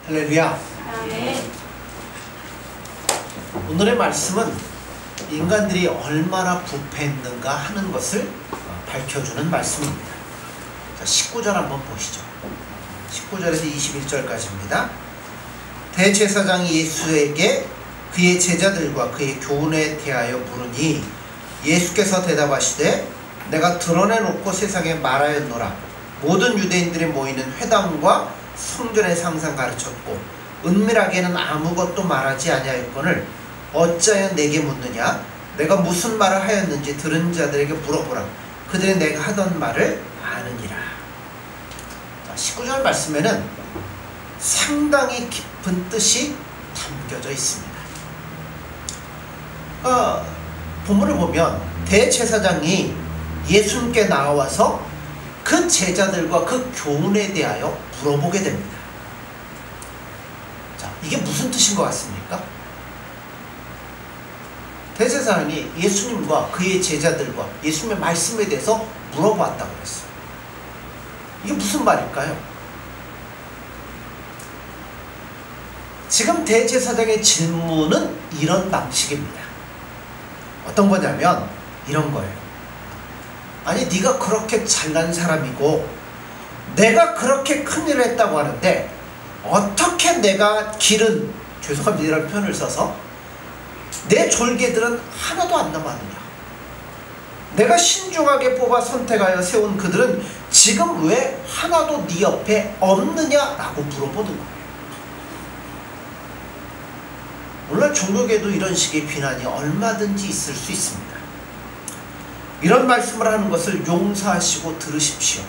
할렐루야. 아멘. 오늘의 말씀은 인간들이 얼마나 부패했는가 하는 것을 밝혀주는 말씀입니다. 자, 19절 한번 보시죠. 19절에서 21절까지입니다. 대제사장이 예수에게 그의 제자들과 그의 교훈에 대하여 물으니 예수께서 대답하시되 내가 드러내놓고 세상에 말하였노라. 모든 유대인들이 모이는 회당과 성전의 상상 가르쳤고 은밀하게는 아무것도 말하지 아니하였거늘 어찌하여 내게 묻느냐. 내가 무슨 말을 하였는지 들은 자들에게 물어보라. 그들이 내가 하던 말을 아느니라. 자, 19절 말씀에는 상당히 깊은 뜻이 담겨져 있습니다. 본문을 보면 대제사장이 예수님께 나와서 그 제자들과 그 교훈에 대하여 물어보게 됩니다. 자, 이게 무슨 뜻인 것 같습니까? 대제사장이 예수님과 그의 제자들과 예수님의 말씀에 대해서 물어봤다고 그랬어요. 이게 무슨 말일까요? 지금 대제사장의 질문은 이런 방식입니다. 어떤 거냐면 이런 거예요. 아니 네가 그렇게 잘난 사람이고 내가 그렇게 큰일을 했다고 하는데 어떻게 내가 기른, 죄송합니다 이런 표현을 써서, 내 졸개들은 하나도 안 남았느냐. 내가 신중하게 뽑아 선택하여 세운 그들은 지금 왜 하나도 네 옆에 없느냐라고 물어보는 거예요. 물론 종교계도 이런 식의 비난이 얼마든지 있을 수 있습니다. 이런 말씀을 하는 것을 용서하시고 들으십시오.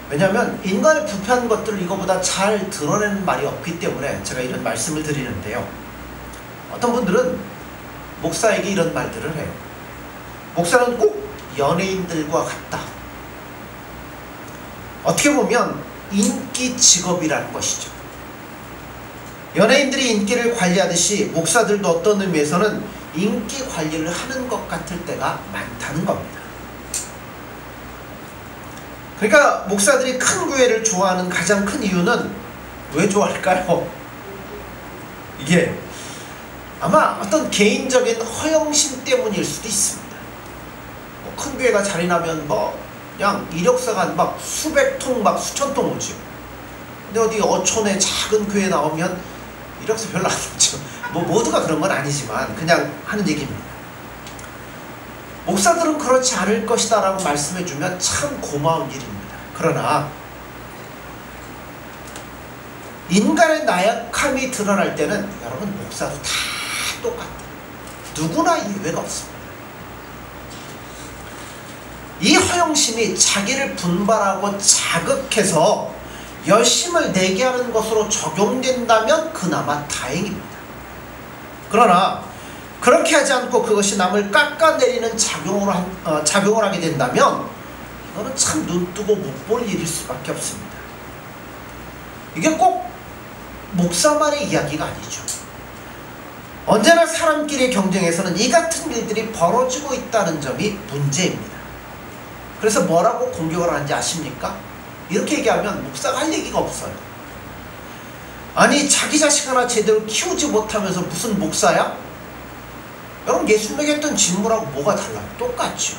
왜냐하면 인간의 부패한 것들을 이거보다 잘 드러내는 말이 없기 때문에 제가 이런 말씀을 드리는데요. 어떤 분들은 목사에게 이런 말들을 해요. 목사는 꼭 연예인들과 같다. 어떻게 보면 인기 직업이라는 것이죠. 연예인들이 인기를 관리하듯이 목사들도 어떤 의미에서는 인기 관리를 하는 것 같을 때가 많다는 겁니다. 그러니까 목사들이 큰 교회를 좋아하는 가장 큰 이유는 왜 좋아할까요? 이게 아마 어떤 개인적인 허영심 때문일 수도 있습니다. 큰 교회가 자리 나면 그냥 이력서가 막 수백 통, 막 수천 통 오죠. 근데 어디 어촌에 작은 교회 나오면 이력서 별로 안 오죠. 모두가 그런 건 아니지만 그냥 하는 얘기입니다. 목사들은 그렇지 않을 것이다 라고 말씀해주면 참 고마운 일입니다. 그러나 인간의 나약함이 드러날 때는 여러분 목사도 다 똑같다. 누구나 예외가 없습니다. 이 허영심이 자기를 분발하고 자극해서 열심을 내게 하는 것으로 적용된다면 그나마 다행입니다. 그러나 그렇게 하지 않고 그것이 남을 깎아내리는 작용을 하게 된다면 이거는 참 눈뜨고 못 볼 일일 수밖에 없습니다. 이게 꼭 목사만의 이야기가 아니죠. 언제나 사람끼리의 경쟁에서는 이 같은 일들이 벌어지고 있다는 점이 문제입니다. 그래서 뭐라고 공격을 하는지 아십니까? 이렇게 얘기하면 목사가 할 얘기가 없어요. 아니 자기 자식 하나 제대로 키우지 못하면서 무슨 목사야? 여러분 예수님에게 했던 질문하고 뭐가 달라요? 똑같죠.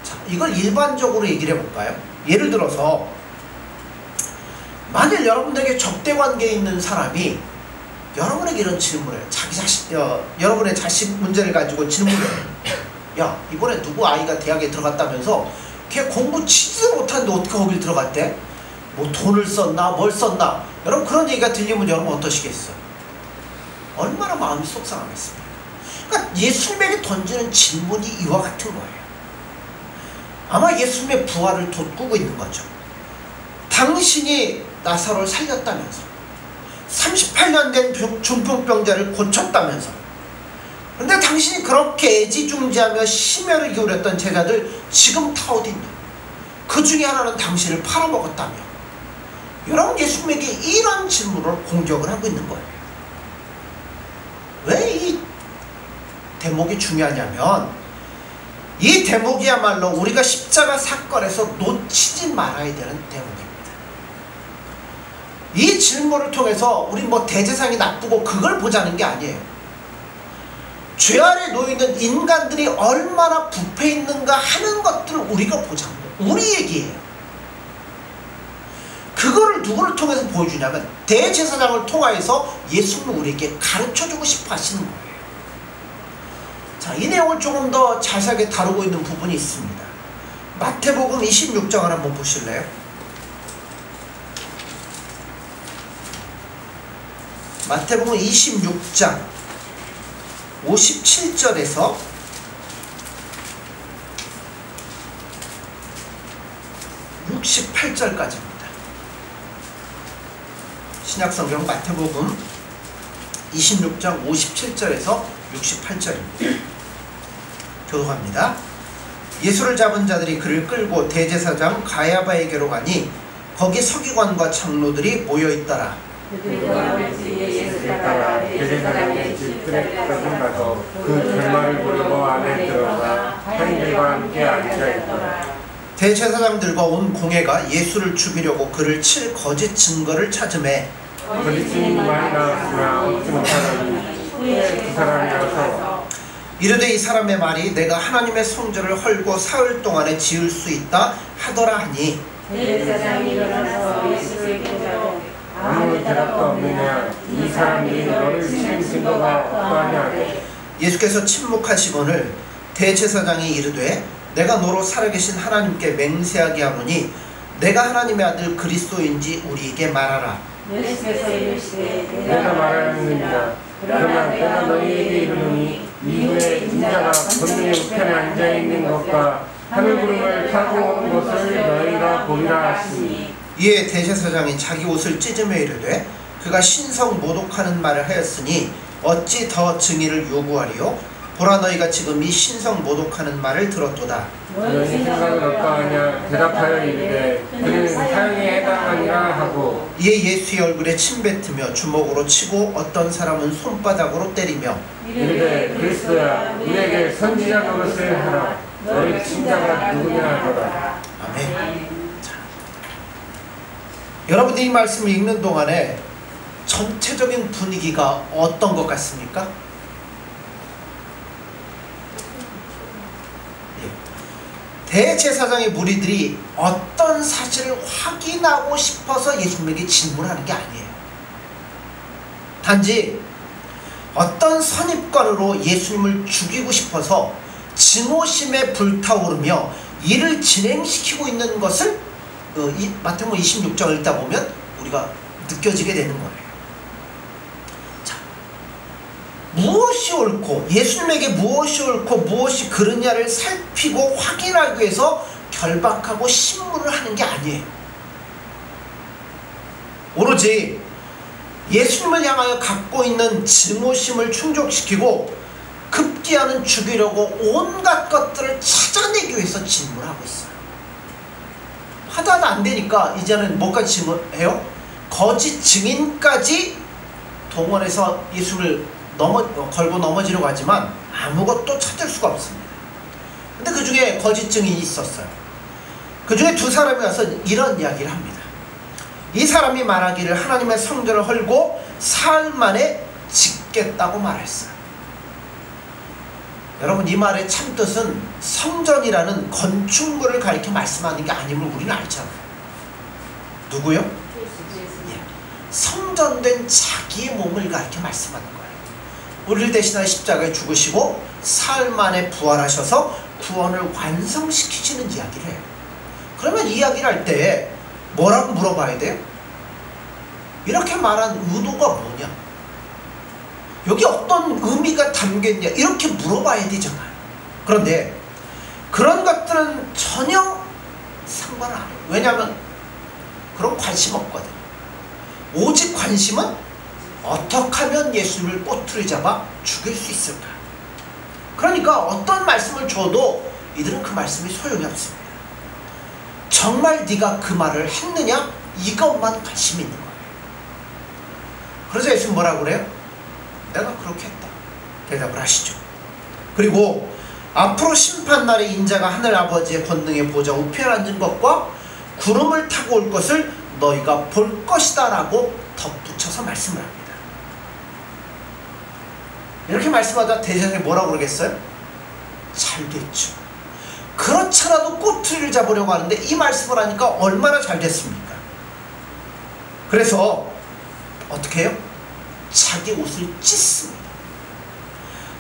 자, 이걸 일반적으로 얘기를 해볼까요? 예를 들어서 만일 여러분들에게 적대관계에 있는 사람이 여러분에게 이런 질문을 해요. 여러분의 자식 문제를 가지고 질문을 해요. 야 이번에 누구 아이가 대학에 들어갔다면서 걔 공부 치지도 못하는데 어떻게 거길 들어갔대? 뭐 돈을 썼나 뭘 썼나? 여러분 그런 얘기가 들리면 여러분 어떠시겠어요? 얼마나 마음이 속상하겠습니까? 그러니까 예수님에게 던지는 질문이 이와 같은 거예요. 아마 예수님의 부활을 돋구고 있는 거죠. 당신이 나사로를 살렸다면서 38년 된 중풍병자를 고쳤다면서, 그런데 당신이 그렇게 애지중지하며 심혈을 기울였던 제자들 지금 다 어딨냐? 그 중에 하나는 당신을 팔아먹었다며. 여러분 예수님에게 이런 질문으로 공격을 하고 있는 거예요. 왜 이 대목이 중요하냐면 이 대목이야말로 우리가 십자가 사건에서 놓치지 말아야 되는 대목입니다. 이 질문을 통해서 우리 뭐 대제사장이 나쁘고 그걸 보자는 게 아니에요. 죄 아래 놓이는 인간들이 얼마나 부패 있는가 하는 것들을 우리가 보자는 거예요. 우리 얘기예요. 그거를 누구를 통해서 보여주냐면 대제사장을 통하여서 예수님은 우리에게 가르쳐주고 싶어 하시는 거예요. 자, 이 내용을 조금 더 자세하게 다루고 있는 부분이 있습니다. 마태복음 26장을 한번 보실래요? 마태복음 26장 57절에서 68절까지입니다. 신약성경 마태복음 26장 57절에서 68절입니다. 교독합니다. 예수를 잡은 자들이 그를 끌고 대제사장 가야바에게로 가니 거기 서기관과 장로들이 모여있더라. 그들과 예수를 따라 대제사장의 집들에 가서 그 결말을 보려고 안에 들어가 하인들과 함께 앉아있더라. 대제사장들과 온 공회가 예수를 죽이려고 그를 칠 거짓 증거를 찾음에 거짓 증인이 많이 나왔으나 얻지 못하더니 후에 그 사람이 와서 이르되 이 사람의 말이 내가 하나님의 성전을 헐고 사흘 동안에 지을 수 있다 하더라 하니 대제사장이 일어나서 예수를 보자고 아무 대답도 없느냐 이 사람이 너를 치는 증거가 어떠하냐. 예수께서 침묵하시거늘 대제사장이 이르되 내가 너로 살아계신 하나님께 맹세하게 하노니 내가 하나님의 아들 그리스도인지 우리에게 말하라. 예수께서 이르시되 내가 말하느니라. 그러나 내가 너희에게 이르노니 이후에 인자가 권능의 우편에 앉아있는 것과 하늘 구름을 타고 온 것을 너희가 보리라 하시니. 이에 대제사장이 자기 옷을 찢으며 이르되 그가 신성 모독하는 말을 하였으니 어찌 더 증인을 요구하리요? 보라 너희가 지금 이 신성 모독하는 말을 들었도다. 너희 생각은 어떠하냐? 대답하여 이르되 그는 사형에 해당하니라 하고. 이에 예수의 얼굴에 침 뱉으며 주먹으로 치고 어떤 사람은 손바닥으로 때리며 이르되 그리스도야 우리에게 선지자 노릇을 하라. 너희 친자가 누구냐 하더라. 아멘. 자, 여러분들이 이 말씀을 읽는 동안에 전체적인 분위기가 어떤 것 같습니까? 대제사장의 무리들이 어떤 사실을 확인하고 싶어서 예수님에게 질문하는 게 아니에요. 단지 어떤 선입관으로 예수님을 죽이고 싶어서 증오심에 불타오르며 이를 진행시키고 있는 것을 마태복음 26장을 읽다 보면 우리가 느껴지게 되는 거예요. 자, 무엇이 옳고 예수님에게 무엇이 옳고 무엇이 그르냐를 살피고 확인하기 위해서 결박하고 신문을 하는 게 아니에요. 오로지 예수님을 향하여 갖고 있는 증오심을 충족시키고 급기야는 죽이려고 온갖 것들을 찾아내기 위해서 질문하고 있어요. 하도 안 되니까 이제는 뭐까지 질문해요? 거짓 증인까지 동원해서 예수를 걸고 넘어지려고 하지만 아무것도 찾을 수가 없습니다. 근데 그 중에 거짓 증인이 있었어요. 그 중에 두 사람이 와서 이런 이야기를 합니다. 이 사람이 말하기를 하나님의 성전을 헐고 사흘 만에 짓겠다고 말했어요. 여러분, 이 말의 참뜻은 성전이라는 건축물을 가리켜 말씀하는 게 아님을 우리는 알잖아요. 누구요? 예. 성전된 자기의 몸을 가리켜 말씀하는 거예요. 우리를 대신하여 십자가에 죽으시고 사흘 만에 부활하셔서 구원을 완성시키시는 이야기를 해요. 그러면 이 이야기를 할 때 뭐라고 물어봐야 돼요? 이렇게 말한 의도가 뭐냐? 여기 어떤 의미가 담겨있냐? 이렇게 물어봐야 되잖아요. 그런데 그런 것들은 전혀 상관 안 해요. 왜냐하면 그런 관심 없거든. 오직 관심은 어떻게 하면 예수님을 꼬투리 잡아 죽일 수 있을까? 그러니까 어떤 말씀을 줘도 이들은 그 말씀이 소용이 없습니다. 정말 네가 그 말을 했느냐? 이것만 관심이 있는 거예요. 그래서 예수님 뭐라고 그래요? 내가 그렇게 했다. 대답을 하시죠. 그리고 앞으로 심판날에 인자가 하늘 아버지의 권능의 보좌 우편에 앉은 것과 구름을 타고 올 것을 너희가 볼 것이다 라고 덧붙여서 말씀을 합니다. 이렇게 말씀하다 대제사장이 뭐라고 그러겠어요? 잘 됐죠. 그렇잖아도 꼬투리를 잡으려고 하는데 이 말씀을 하니까 얼마나 잘 됐습니까? 그래서 어떻게 해요? 자기 옷을 찢습니다.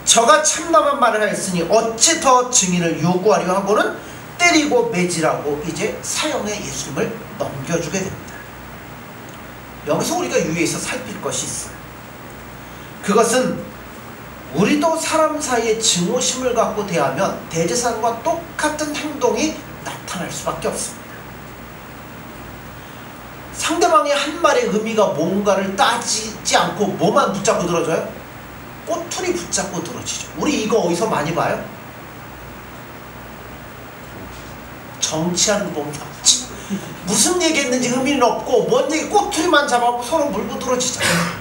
저가 참담한 말을 하였으니 어찌 더 증인을 요구하려 하고는 때리고 매질하고 이제 사형에 예수님을 넘겨주게 됩니다. 여기서 우리가 유의해서 살필 것이 있어요. 그것은 우리도 사람 사이에 증오심을 갖고 대하면 대제사장과 똑같은 행동이 나타날 수밖에 없습니다. 상대방의 한 말의 의미가 뭔가를 따지지 않고 뭐만 붙잡고 들어줘요? 꼬투리 붙잡고 들어지죠. 우리 이거 어디서 많이 봐요? 정치하는 거 보면 없지. 무슨 얘기했는지 의미는 없고 뭔 얘기 꼬투리만 잡아고 서로 물고 들어지잖아요.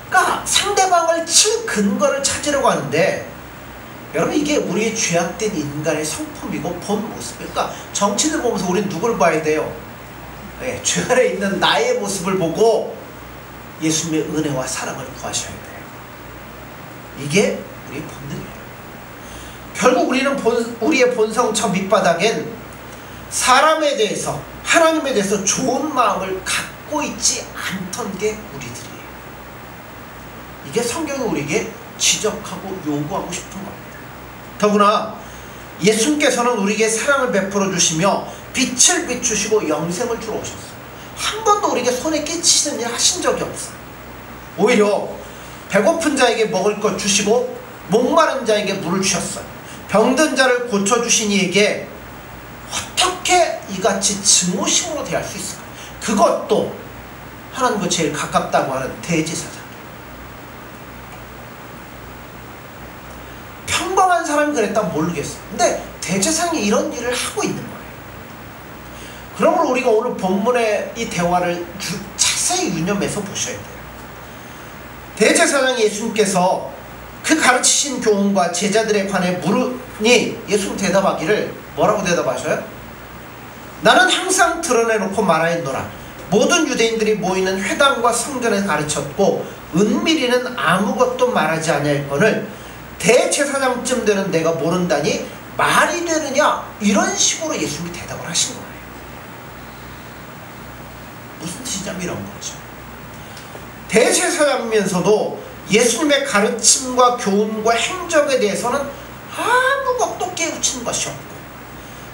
그러니까 상대방을 칠 근거를 찾으려고 하는데 여러분 이게 우리의 죄악된 인간의 성품이고 본 모습이에요. 그러니까 정치를 보면서 우리는 누굴 봐야 돼요? 네, 죄 안에 있는 나의 모습을 보고 예수님의 은혜와 사랑을 구하셔야 돼요. 이게 우리의 본능이에요. 결국 우리는 우리의 본성 저 밑바닥엔 사람에 대해서 하나님에 대해서 좋은 마음을 갖고 있지 않던 게 우리들이에요. 이게 성경이 우리에게 지적하고 요구하고 싶은 겁니다. 더구나 예수님께서는 우리에게 사랑을 베풀어 주시며 빛을 비추시고 영생을 주러 오셨어요. 한 번도 우리에게 손에 끼치는 일 하신 적이 없어요. 오히려 배고픈 자에게 먹을 것 주시고 목마른 자에게 물을 주셨어요. 병든 자를 고쳐주신 이에게 어떻게 이같이 증오심으로 대할 수 있을까? 그것도 하나님과 제일 가깝다고 하는 대제사장. 평범한 사람이 그랬다면 모르겠어요. 근데 대제사장이 이런 일을 하고 있는 거예요. 그러므로 우리가 오늘 본문의 이 대화를 자세히 유념해서 보셔야 돼요. 대제사장 예수님께서 그 가르치신 교훈과 제자들에 관해 물으니 예수님 대답하기를 뭐라고 대답하셔요? 나는 항상 드러내놓고 말하였노라. 모든 유대인들이 모이는 회당과 성전에 가르쳤고 은밀히는 아무것도 말하지 아니할거늘 대제사장쯤 되는 내가 모른다니 말이 되느냐? 이런 식으로 예수님이 대답을 하신 거예요. 무슨 뜻이냐면 이런 거죠. 대제사장이면서도 예수님의 가르침과 교훈과 행적에 대해서는 아무것도 깨우치는 것이 없고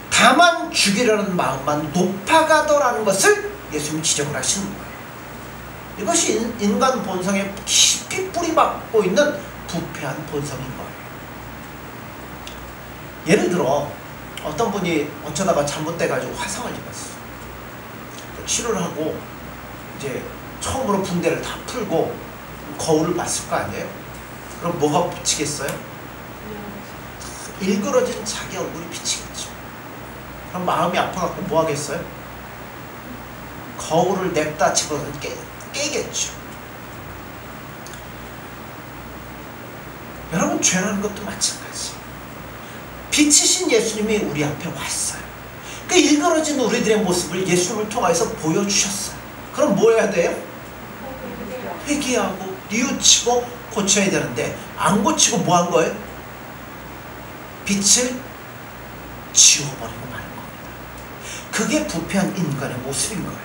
다만 죽이려는 마음만 높아가더라는 것을 예수님이 지적을 하시는 거예요. 이것이 인간 본성에 깊이 뿌리박고 있는 부패한 본성인 거예요. 예를 들어 어떤 분이 어쩌다가 잘못돼가지고 화상을 입었어요. 치료를 하고 이제 처음으로 붕대를 다 풀고 거울을 봤을 거 아니에요? 그럼 뭐가 비치겠어요? 일그러진 자기 얼굴이 비치겠죠. 그럼 마음이 아파갖고 뭐 하겠어요? 거울을 냅다 집어서 깨겠죠. 여러분 죄라는 것도 마찬가지. 빛이신 예수님이 우리 앞에 왔어요. 그 일그러진 우리들의 모습을 예수님을 통해서 보여주셨어요. 그럼 뭐 해야 돼요? 회개하고 뉘우치고 고쳐야 되는데 안 고치고 뭐 한 거예요? 빛을 지워버리고 마는 겁니다. 그게 부패한 인간의 모습인 거예요.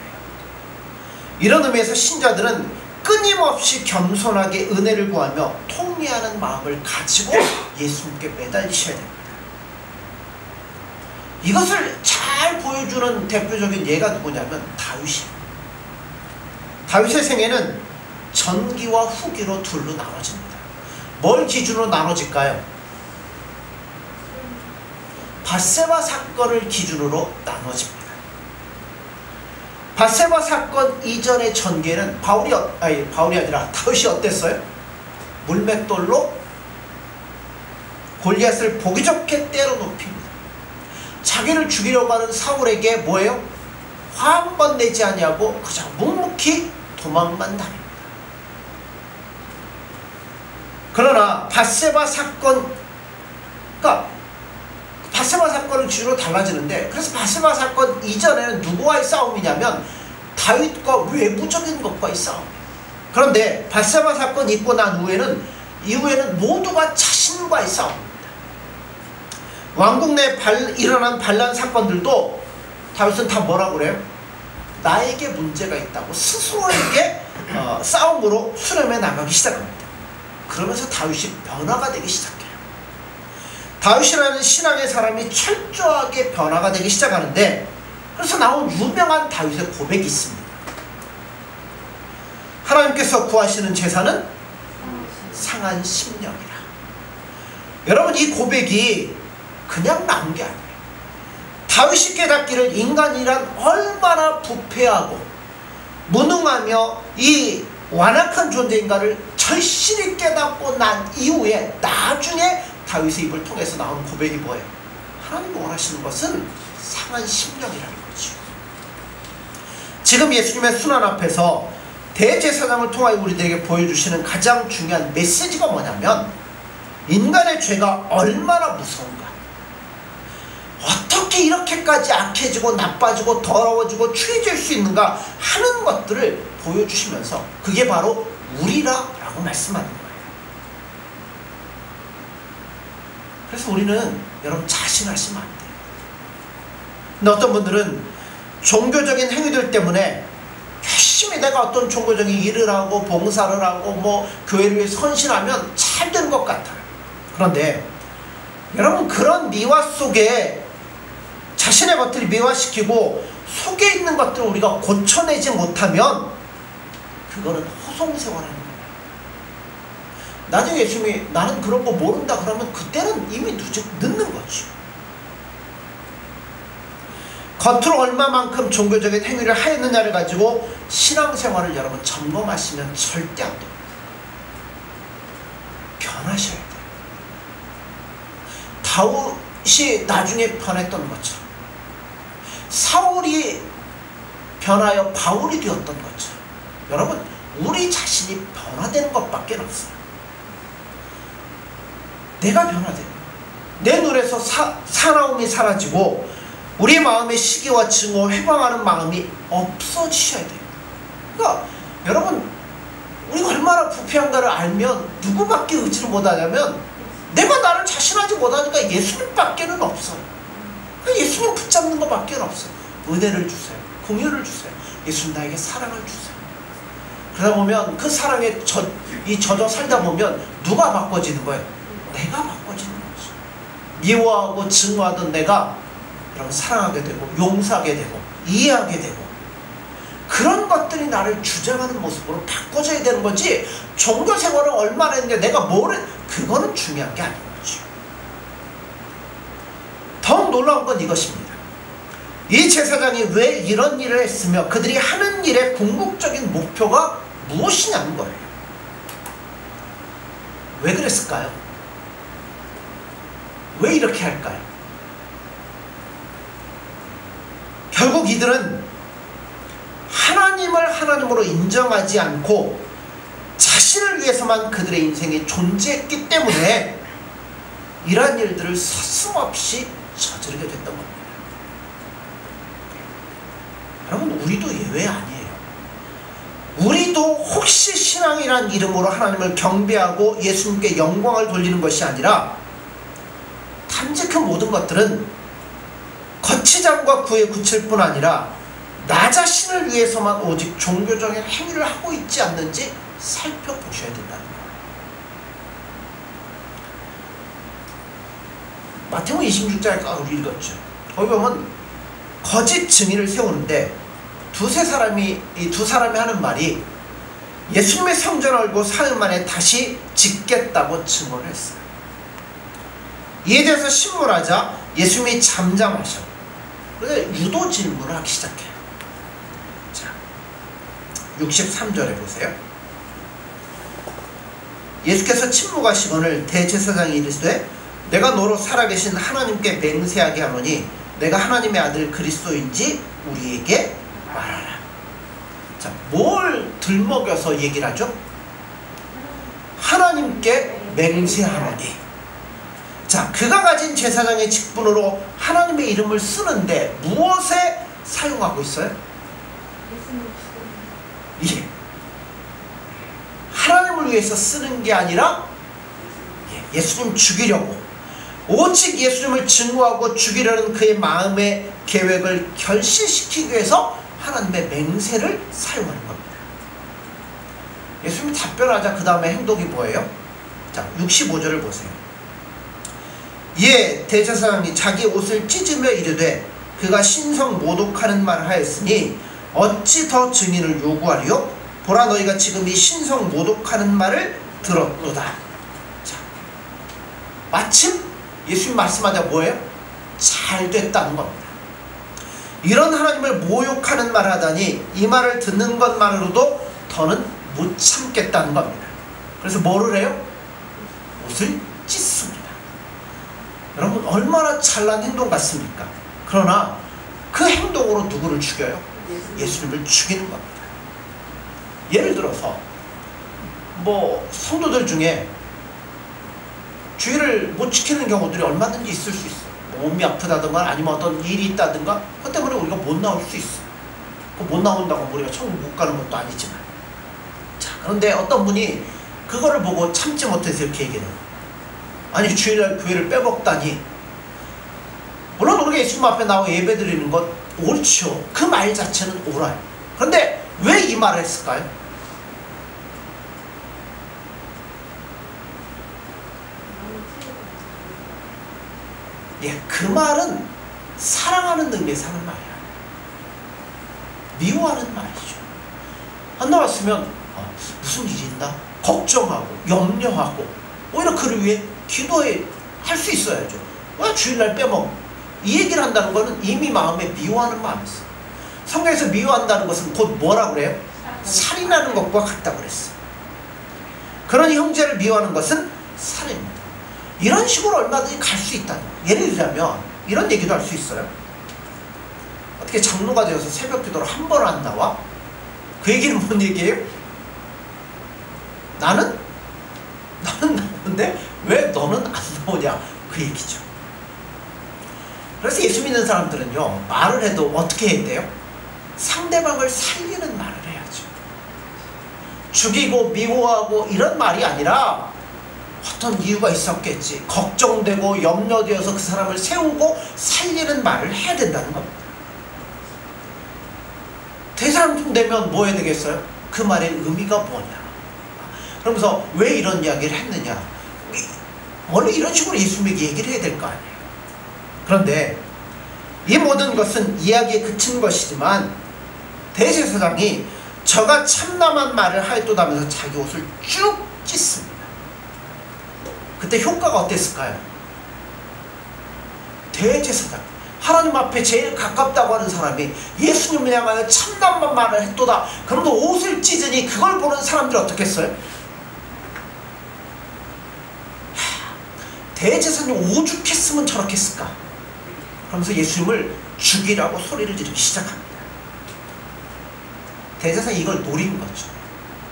이런 의미에서 신자들은 끊임없이 겸손하게 은혜를 구하며 통회하는 마음을 가지고 예수님께 매달리셔야 됩니다. 이것을 잘 보여주는 대표적인 예가 누구냐면 다윗이에요. 다윗의 생애는 전기와 후기로 둘로 나눠집니다. 뭘 기준으로 나눠질까요? 밧세바 사건을 기준으로 나눠집니다. 밧세바 사건 이전의 전개는 바울이 아니라 다윗이 어땠어요? 물맷돌로 골리앗을 보기 좋게 때려 눕힙니다. 자기를 죽이려고 하는 사울에게 뭐예요? 화 한 번 내지 아니하고 그저 묵묵히 도망만 다닙니다. 그러나 밧세바 사건, 그러니까 밧세바 사건을 기준으로 달라지는데, 그래서 밧세바 사건 이전에는 누구와의 싸움이냐면 다윗과 외부적인 것과의 싸움. 그런데 밧세바 사건 있고 난 이후에는 모두가 자신과의 싸움입니다. 왕국 내 일어난 반란 사건들도 다윗은 다 뭐라고 그래요? 나에게 문제가 있다고 스스로에게 싸움으로 수렴해 나가기 시작합니다. 그러면서 다윗이 변화가 되기 시작해요. 다윗이라는 신앙의 사람이 철저하게 변화가 되기 시작하는데, 그래서 나온 유명한 다윗의 고백이 있습니다. 하나님께서 구하시는 제사는 상한 심령이라. 여러분, 이 고백이 그냥 나온 게 아니에요. 다윗이 깨닫기를 인간이란 얼마나 부패하고 무능하며 이 완악한 존재인가를 절실히 깨닫고 난 이후에 나중에 다윗의 입을 통해서 나온 고백이 뭐예요? 하나님이 원하시는 것은 상한 심령이라는 거죠. 지금 예수님의 순환 앞에서 대제사장을 통하여 우리들에게 보여주시는 가장 중요한 메시지가 뭐냐면, 인간의 죄가 얼마나 무서운가, 어떻게 이렇게까지 악해지고 나빠지고 더러워지고 추해질 수 있는가 하는 것들을 보여주시면서 그게 바로 우리라라고 말씀하는 거예요. 그래서 우리는 여러분 자신하시면 안 돼요. 근데 어떤 분들은 종교적인 행위들 때문에 열심히 내가 어떤 종교적인 일을 하고 봉사를 하고 뭐 교회를 위해 헌신하면 잘 되는 것 같아요. 그런데 여러분, 그런 미화 속에 자신의 것들이 미화시키고 속에 있는 것들을 우리가 고쳐내지 못하면 그거는 허송세월하는 거예요. 나중에 예수님이 나는 그런 거 모른다 그러면 그때는 이미 늦는 거지. 겉으로 얼마만큼 종교적인 행위를 하였느냐를 가지고 신앙생활을 여러분 점검하시면 절대 안 됩니다. 변하셔야 돼요. 다윗이 나중에 변했던 것처럼, 사울이 변하여 바울이 되었던 것처럼, 여러분 우리 자신이 변화되는 것밖에 없어요. 내가 변화돼요. 내 눈에서 사나움이 사라지고 우리 마음의 시기와 증오, 회방하는 마음이 없어지셔야 돼요. 그러니까 여러분, 우리가 얼마나 부패한가를 알면 누구밖에 의지를 못하냐면, 내가 나를 자신하지 못하니까 예수님밖에는 없어요. 예수님 붙잡는 것밖에 없어요. 은혜를 주세요. 공유를 주세요. 예수님 나에게 사랑을 주세요. 그러다 보면 그 사랑에 젖어 살다 보면 누가 바꿔지는 거예요? 내가 바꿔지는 거죠. 미워하고 증오하던 내가 여러분 사랑하게 되고 용서하게 되고 이해하게 되고, 그런 것들이 나를 주장하는 모습으로 바꿔져야 되는 거지, 종교 생활을 얼마나 했는데 내가 그거는 중요한 게 아닌 거죠. 더욱 놀라운 건 이것입니다. 이 제사장이 왜 이런 일을 했으며 그들이 하는 일의 궁극적인 목표가 무엇이냐는 거예요. 왜 그랬을까요? 왜 이렇게 할까요? 결국 이들은 하나님을 하나님으로 인정하지 않고 자신을 위해서만 그들의 인생에 존재했기 때문에 이러한 일들을 서슴없이 저지르게 됐던 겁니다. 여러분, 우리도 예외 아니에요. 우리도 혹시 신앙이란 이름으로 하나님을 경배하고 예수님께 영광을 돌리는 것이 아니라 단지 그 모든 것들은 거치장과 구에 굳힐 뿐 아니라 나 자신을 위해서만 오직 종교적인 행위를 하고 있지 않는지 살펴보셔야 된다는 거예요. 마태복음 26장에 우리 읽었죠. 거기 보면 거짓 증인을 세우는데 이 두 사람이 하는 말이 예수님의 성전을 알고 사흘 만에 다시 짓겠다고 증언을 했어요. 이에 대해서 신문하자 예수님이 잠잠하셔. 그래서 유도 질문을 하기 시작해요. 자, 63절에 보세요. 예수께서 침묵하시거늘 대제사장이 이르시되 내가 너로 살아계신 하나님께 맹세하게 하노니 내가 하나님의 아들 그리스도인지 우리에게 말하라. 자, 뭘 들먹여서 얘기를 하죠? 하나님께 맹세하노니. 자, 그가 가진 제사장의 직분으로 하나님의 이름을 쓰는데 무엇에 사용하고 있어요? 예. 하나님을 위해서 쓰는 게 아니라 예수님 죽이려고, 오직 예수님을 증오하고 죽이려는 그의 마음의 계획을 결실시키기 위해서 하나님의 맹세를 사용하는 겁니다. 예수님이 답변하자 그 다음에 행동이 뭐예요? 자, 65절을 보세요. 이에 대제사장이 자기 옷을 찢으며 이르되 그가 신성 모독하는 말을 하였으니 어찌 더 증인을 요구하리요? 보라, 너희가 지금 이 신성 모독하는 말을 들었도다. 자, 마침 예수님 말씀하자 뭐예요? 잘 됐다는 겁니다. 이런 하나님을 모욕하는 말을 하다니 이 말을 듣는 것만으로도 더는 못 참겠다는 겁니다. 그래서 뭐를 해요? 옷을 찢습니다. 여러분, 얼마나 잘난 행동 같습니까? 그러나 그 행동으로 누구를 죽여요? 예수님을 죽이는 겁니다. 예를 들어서 성도들 중에 주의를 못 지키는 경우들이 얼마든지 있을 수 있어요. 몸이 아프다든가 아니면 어떤 일이 있다든가 그것 때문에 우리가 못 나올 수 있어요. 못 나온다고 우리가 천국 못 가는 것도 아니지만, 자, 그런데 어떤 분이 그거를 보고 참지 못해서 이렇게 얘기를 해요. 아니, 주일날 교회를 빼먹다니. 물론 우리가 예수님 앞에 나와 예배 드리는 것 옳죠. 그 말 자체는 옳아요. 그런데 왜 이 말을 했을까요? 예, 그 말은 사랑하는 의미에서 하는 말이야. 미워하는 말이죠. 안 나왔으면 무슨 일이 있나? 걱정하고 염려하고 오히려 그를 위해 기도해 할 수 있어야죠. 왜 주일날 빼먹어? 이 얘기를 한다는 것은 이미 마음에 미워하는 마음이 있어요. 성경에서 미워한다는 것은 곧 뭐라고 그래요? 살인하는 것과 같다고 그랬어요. 그러니 형제를 미워하는 것은 살인입니다. 이런 식으로 얼마든지 갈 수 있다는 거예요. 예를 들자면 이런 얘기도 할 수 있어요. 어떻게 장로가 되어서 새벽 기도를 한 번 안 나와? 그 얘기는 뭔 얘기예요? 나는 나오는데 왜 너는 안 나오냐? 그 얘기죠. 그래서 예수 믿는 사람들은요, 말을 해도 어떻게 해야 돼요? 상대방을 살리는 말을 해야죠. 죽이고 미워하고 이런 말이 아니라 어떤 이유가 있었겠지, 걱정되고 염려되어서 그 사람을 세우고 살리는 말을 해야 된다는 겁니다. 대사람쯤 되면 뭐 해야 되겠어요? 그 말의 의미가 뭐냐, 그러면서 왜 이런 이야기를 했느냐, 원래 이런 식으로 예수님에게 얘기를 해야 될 거 아니에요. 그런데 이 모든 것은 이야기에 그친 것이지만 대제사장이 저가 참남한 말을 하였도다면서 자기 옷을 쭉 찢습니다. 그때 효과가 어땠을까요? 대제사장, 하나님 앞에 제일 가깝다고 하는 사람이 예수님을 향하여 참남한 말을 했도다. 그러면 옷을 찢으니 그걸 보는 사람들이 어떻겠어요? 대제사장이 오죽했으면 저렇게 했을까? 그러면서 예수님을 죽이라고 소리를 지르기 시작합니다. 대제사장이 이걸 노린 거죠.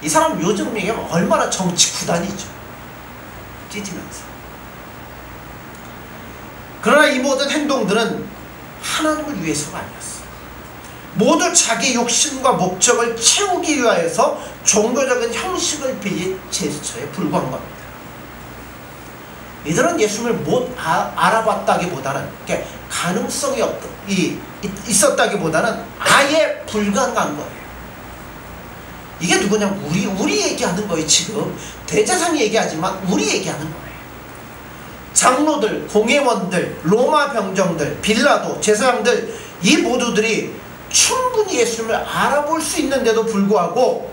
이 사람 요즘 얘기하면 얼마나 정치 구단이죠. 찢으면서. 그러나 이 모든 행동들은 하나님을 위해서가 아니었어요. 모두 자기 욕심과 목적을 채우기 위하여서 종교적인 형식을 빌린 제스처에 불과한 겁니다. 이들은 예수님을 못 알아봤다기보다는, 가능성이 있었다기보다는 아예 불가능한 거예요. 이게 누구냐? 우리 얘기하는 거예요. 지금 대제사장이 얘기하지만 우리 얘기하는 거예요. 장로들, 공회원들, 로마 병정들, 빌라도, 제사장들, 이 모두들이 충분히 예수님을 알아볼 수 있는데도 불구하고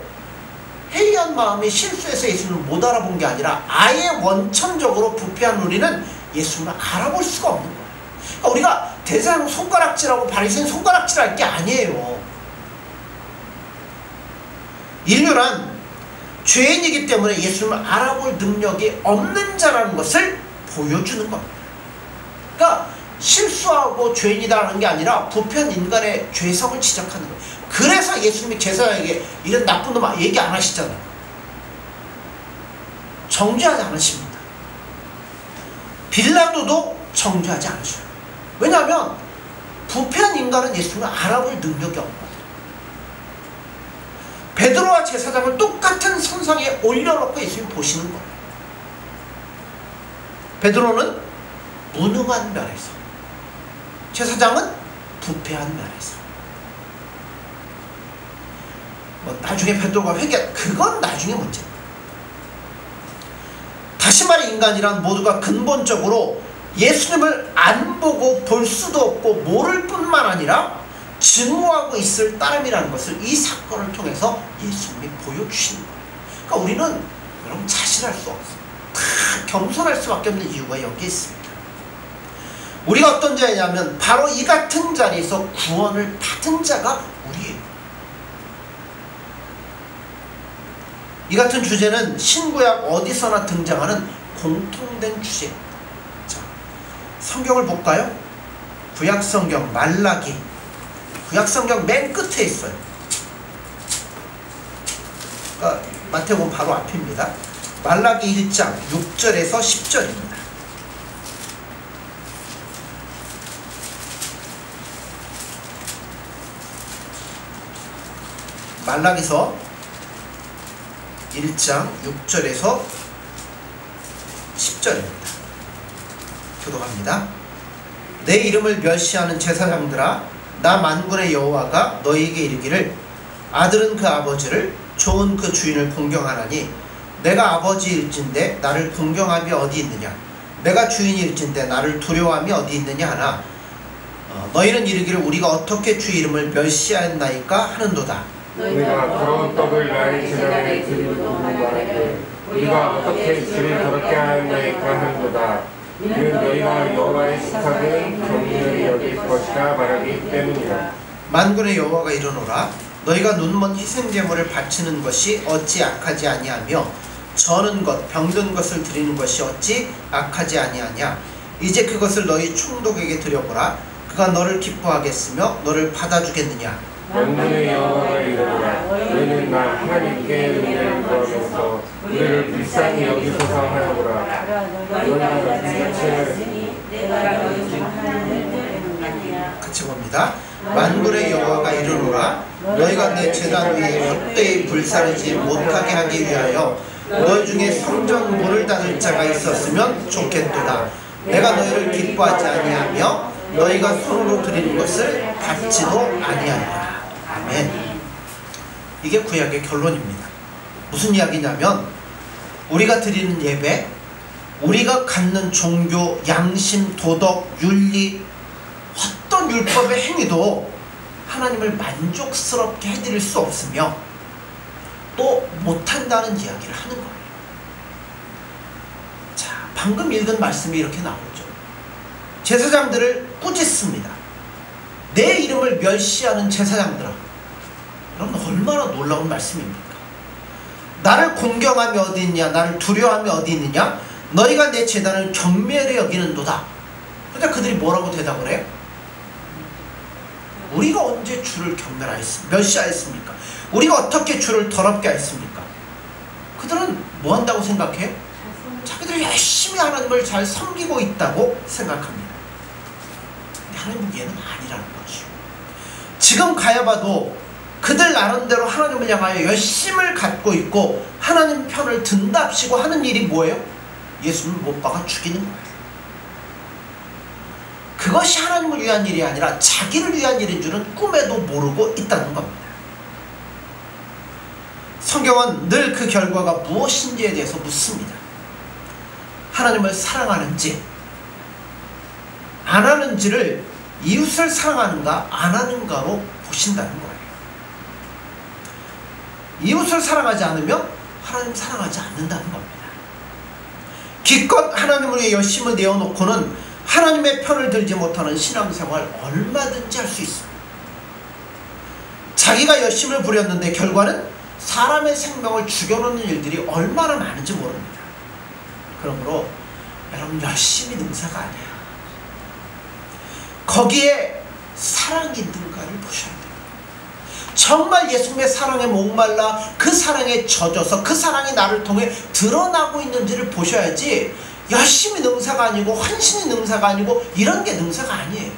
해이한 마음이 실수해서 예수님을 못 알아본 게 아니라 아예 원천적으로 부패한 우리는 예수님을 알아볼 수가 없는 거예요. 그러니까 우리가 대제사장 손가락질하고 바리새인 손가락질할 게 아니에요. 인류란 죄인이기 때문에 예수님을 알아볼 능력이 없는 자라는 것을 보여주는 겁니다. 그러니까 실수하고 죄인이다라는 게 아니라 부패한 인간의 죄성을 지적하는 거예요. 그래서 예수님이 제사장에게 이런 나쁜 놈아 얘기 안 하시잖아요. 정죄하지 않으십니다. 빌라도도 정죄하지 않으셔요. 왜냐하면 부패한 인간은 예수님을 알아볼 능력이 없거든요. 베드로와 제사장을 똑같은 선상에 올려놓고 예수님 보시는 거예요. 베드로는 무능한 면에서, 제사장은 부패한 면에서. 나중에 베드로가 그건 나중에 문제입니다. 다시 말해 인간이란 모두가 근본적으로 예수님을 안 보고 볼 수도 없고 모를 뿐만 아니라 증오하고 있을 따름이라는 것을 이 사건을 통해서 예수님이 보여주시는 거예요. 그러니까 우리는 여러분 자신할 수 없어요. 다 겸손할 수밖에 없는 이유가 여기에 있습니다. 우리가 어떤 자이냐면 바로 이 같은 자리에서 구원을 받은 자가 우리예요. 이 같은 주제는 신구약 어디서나 등장하는 공통된 주제입니다. 자, 성경을 볼까요? 구약성경 말라기, 구약성경 맨 끝에 있어요. 그러니까 마태복음 바로 앞입니다. 말라기 1장 6절에서 10절입니다. 말라기서 1장 6절에서 10절입니다. 교독합니다. 내 이름을 멸시하는 제사장들아, 나 만군의 여호와가 너희에게 이르기를 아들은 그 아버지를, 종은 그 주인을 공경하나니 내가 아버지일진데 나를 공경함이 어디 있느냐, 내가 주인일진데 나를 두려워함이 어디 있느냐 하나, 너희는 이르기를 우리가 어떻게 주 이름을 멸시하였나이까 하는도다. 우리가 더러운 떡을 나의 제단에 드리고 말하되 우리가 어떻게 주를 더럽게 하였나이까 하는도다. 이는 너희가 여호와의 식탁을 경멸히 여길 것이라 말하기 때문이라. 만군의 여호와가 이르노라, 너희가 눈먼 희생제물을 바치는 것이 어찌 악하지 아니하며 저는 것 병든 것을 드리는 것이 어찌 악하지 아니하냐. 이제 그것을 너희 총독에게 드려보라. 그가 너를 기뻐하겠으며 너를 받아주겠느냐. 만군의 여호와가 이르노라, 너희는 나 하나님께 은혜를 구하면서 우리를 불쌍히 여기소서 하노라. 너희가 같이 봅니다. 만군의 여호와가 이르노라, 너희가 내 제단 위에 헛되이 불사르지 못하게 하기 위하여 너희 중에 성전 문을 닫을 자가 있었으면 좋겠도다. 내가 너희를 기뻐하지 아니하며 너희가 손으로 드리는 것을 받지도 아니하리라. 아멘. 이게 구약의 결론입니다. 무슨 이야기냐면 우리가 드리는 예배, 우리가 갖는 종교, 양심, 도덕, 윤리, 어떤 율법의 행위도 하나님을 만족스럽게 해드릴 수 없으며 또 못한다는 이야기를 하는 거예요. 자, 방금 읽은 말씀이 이렇게 나오죠. 제사장들을 꾸짖습니다. 내 이름을 멸시하는 제사장들아. 여러분 얼마나 놀라운 말씀입니까? 나를 공경함이 어디 있냐, 나를 두려워함이 어디 있느냐, 너희가 내 제단을 경멸히 여기는도다. 그러니까 그들이 뭐라고 대답을 해요? 우리가 언제 주를 멸시하였습니까? 우리가 어떻게 주를 더럽게 하였습니까? 그들은 뭐 한다고 생각해요? 자기들이 열심히 하나님을 잘 섬기고 있다고 생각합니다. 근데 하나님 보기에는 아니라는 거죠. 지금 가야봐도 그들 나름대로 하나님을 향하여 열심을 갖고 있고 하나님 편을 든답시고 하는 일이 뭐예요? 예수님을 못 박아 죽이는 거예요. 그것이 하나님을 위한 일이 아니라 자기를 위한 일인 줄은 꿈에도 모르고 있다는 겁니다. 성경은 늘 그 결과가 무엇인지에 대해서 묻습니다. 하나님을 사랑하는지 안 하는지를 이웃을 사랑하는가 안 하는가로 보신다는 거예요. 이웃을 사랑하지 않으면 하나님 사랑하지 않는다는 겁니다. 기껏 하나님을 위해 열심을 내어놓고는 하나님의 편을 들지 못하는 신앙생활 얼마든지 할 수 있어요. 자기가 열심을 부렸는데 결과는 사람의 생명을 죽여놓는 일들이 얼마나 많은지 모릅니다. 그러므로 여러분 열심히 능사가 아니에요. 거기에 사랑이 있는가를 보셔야 돼요. 정말 예수님의 사랑에 목말라 그 사랑에 젖어서 그 사랑이 나를 통해 드러나고 있는지를 보셔야지 열심히 능사가 아니고 헌신이 능사가 아니고 이런 게 능사가 아니에요.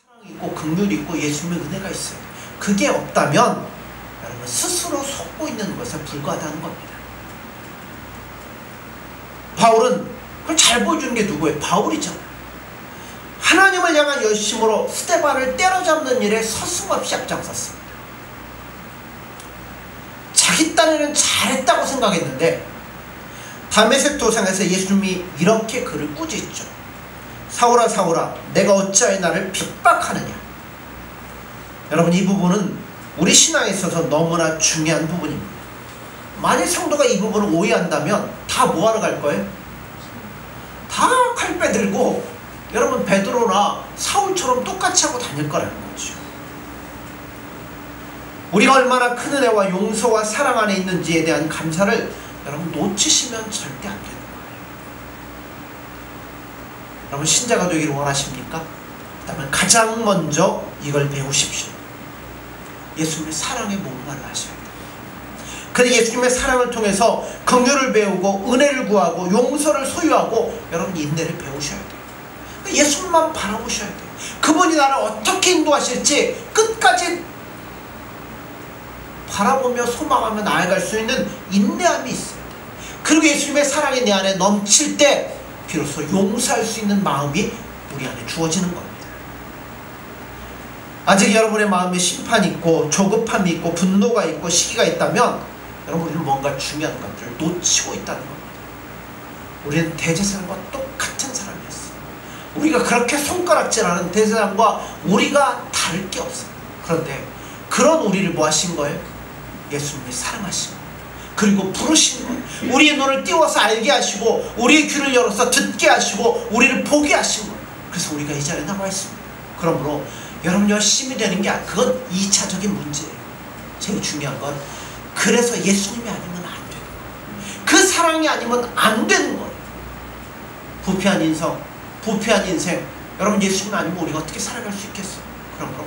사랑이 있고 긍휼이 있고 예수님의 은혜가 있어요. 그게 없다면 여러분 스스로 속고 있는 것에 불과하다는 겁니다. 바울은 그걸 잘 보여주는 게 누구예요? 바울이잖아요. 하나님을 향한 열심으로 스데반을 때려잡는 일에 서슴없이 앞장섰습니다. 자기 딴에는 잘했다고 생각했는데 다메섹 도상에서 예수님이 이렇게 그를 꾸짖죠. 사울아 사울아 내가 어찌하여 나를 핍박하느냐. 여러분 이 부분은 우리 신앙에 있어서 너무나 중요한 부분입니다. 만약 성도가 이 부분을 오해한다면 다 뭐하러 갈 거예요? 다 칼 빼들고 여러분 베드로나 사울처럼 똑같이 하고 다닐 거라는 거죠. 우리가 얼마나 큰 은혜와 용서와 사랑 안에 있는지에 대한 감사를 여러분 놓치시면 절대 안 되는 거예요. 여러분 신자가 되기를 원하십니까? 그렇다면 가장 먼저 이걸 배우십시오. 예수님의 사랑의 목말라 하셔야 돼요. 근데 예수님의 사랑을 통해서 긍휼을 배우고 은혜를 구하고 용서를 소유하고 여러분 인내를 배우셔야 돼요. 예수님만 바라보셔야 돼요. 그분이 나를 어떻게 인도하실지 끝까지 바라보며 소망하며 나아갈 수 있는 인내함이 있어야 돼요. 그리고 예수님의 사랑이 내 안에 넘칠 때 비로소 용서할 수 있는 마음이 우리 안에 주어지는 겁니다. 아직 여러분의 마음에 심판이 있고 조급함이 있고 분노가 있고 시기가 있다면 여러분 우리는 뭔가 중요한 것들을 놓치고 있다는 겁니다. 우리는 대제사장과 똑같은 사람이었어요. 우리가 그렇게 손가락질하는 대제사장과 우리가 다를 게 없어요. 그런데 그런 우리를 뭐 하신 거예요? 예수님이 사랑하신 거예요. 그리고 부르신 거예요. 우리의 눈을 띄워서 알게 하시고 우리의 귀를 열어서 듣게 하시고 우리를 보게 하신 거예요. 그래서 우리가 이 자리에 나와 있습니다. 그러므로 여러분 열심히 되는 게 아니라 그건 2차적인 문제예요. 제일 중요한 건 그래서 예수님이 아니면 안 되는 거예요. 그 사랑이 아니면 안 되는 거예요. 부패한 인생 여러분 예수님 아니면 우리가 어떻게 살아갈 수 있겠어요? 그러므로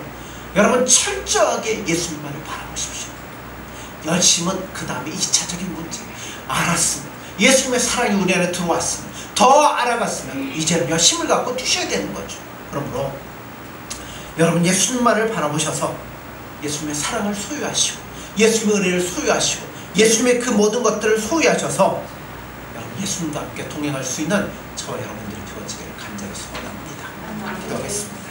여러분 철저하게 예수님만을 바라보십시오. 열심은 그 다음에 2차적인 문제. 알았으면 예수님의 사랑이 우리 안에 들어왔으면 더 알아갔으면 이제는 열심을 갖고 뛰셔야 되는 거죠. 그러므로 여러분 예수님만을 바라보셔서 예수님의 사랑을 소유하시고 예수님의 은혜를 소유하시고 예수님의 그 모든 것들을 소유하셔서 여러분 예수님과 함께 동행할 수 있는 저와 여러분들이 되어지기를 간절히 소원합니다. 기도하겠습니다.